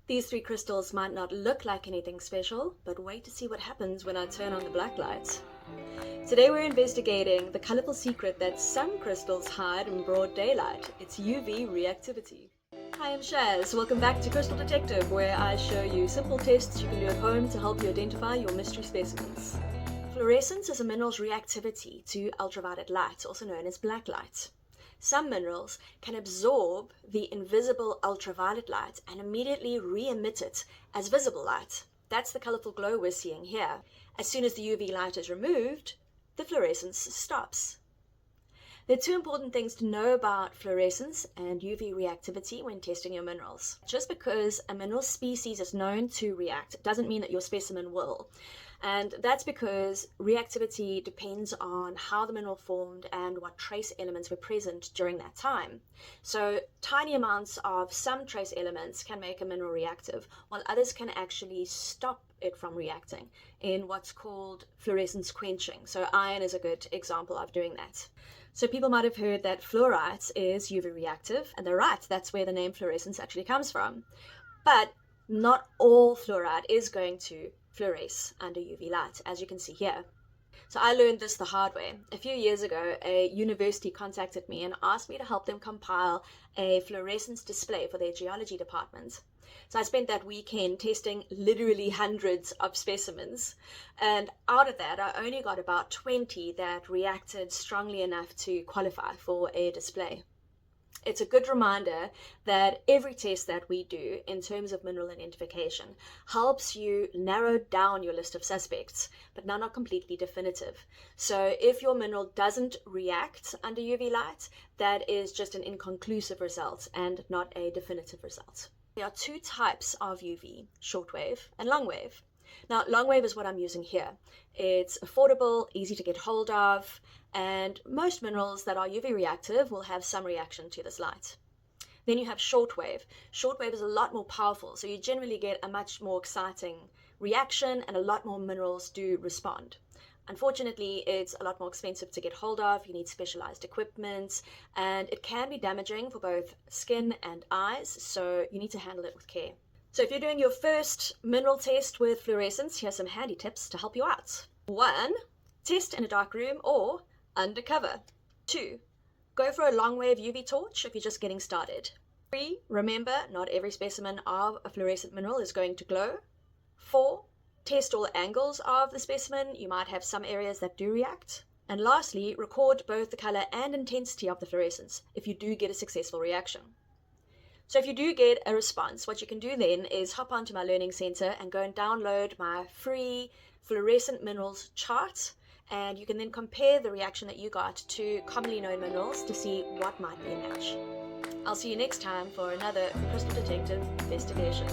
These three crystals might not look like anything special, but wait to see what happens when I turn on the black light. Today we're investigating the colorful secret that some crystals hide in broad daylight. It's UV reactivity. Hi, I'm Shaz. Welcome back to Crystal Detective, where I show you simple tests you can do at home to help you identify your mystery specimens. Fluorescence is a mineral's reactivity to ultraviolet light, also known as black light. Some minerals can absorb the invisible ultraviolet light and immediately re-emit it as visible light. That's the colorful glow we're seeing here. As soon as the UV light is removed, the fluorescence stops. There are two important things to know about fluorescence and UV reactivity when testing your minerals. Just because a mineral species is known to react doesn't mean that your specimen will. And that's because reactivity depends on how the mineral formed and what trace elements were present during that time. So tiny amounts of some trace elements can make a mineral reactive, while others can actually stop it from reacting in what's called fluorescence quenching. So iron is a good example of doing that. So people might have heard that fluorite is UV reactive, and they're right, that's where the name fluorescence actually comes from. But not all fluorite is going to fluoresce under UV light, as you can see here. So I learned this the hard way. A few years ago, a university contacted me and asked me to help them compile a fluorescence display for their geology department. So I spent that weekend testing literally hundreds of specimens, and out of that I only got about 20 that reacted strongly enough to qualify for a display. It's a good reminder that every test that we do in terms of mineral identification helps you narrow down your list of suspects, but now not completely definitive. So if your mineral doesn't react under UV light, that is just an inconclusive result and not a definitive result. There are two types of UV, shortwave and longwave. Now, longwave is what I'm using here. It's affordable, easy to get hold of, and most minerals that are UV reactive will have some reaction to this light. Then you have shortwave. Shortwave is a lot more powerful, so you generally get a much more exciting reaction and a lot more minerals do respond. Unfortunately, it's a lot more expensive to get hold of. You need specialized equipment, and it can be damaging for both skin and eyes, so you need to handle it with care. So if you're doing your first mineral test with fluorescence, here's some handy tips to help you out. 1. Test in a dark room or undercover. 2. Go for a long-wave UV torch if you're just getting started. 3. Remember, not every specimen of a fluorescent mineral is going to glow. 4. Test all angles of the specimen. You might have some areas that do react. And lastly, record both the color and intensity of the fluorescence if you do get a successful reaction. So if you do get a response, what you can do then is hop onto my learning center and go and download my free fluorescent minerals chart, and you can then compare the reaction that you got to commonly known minerals to see what might be a match. I'll see you next time for another Crystal Detective investigation.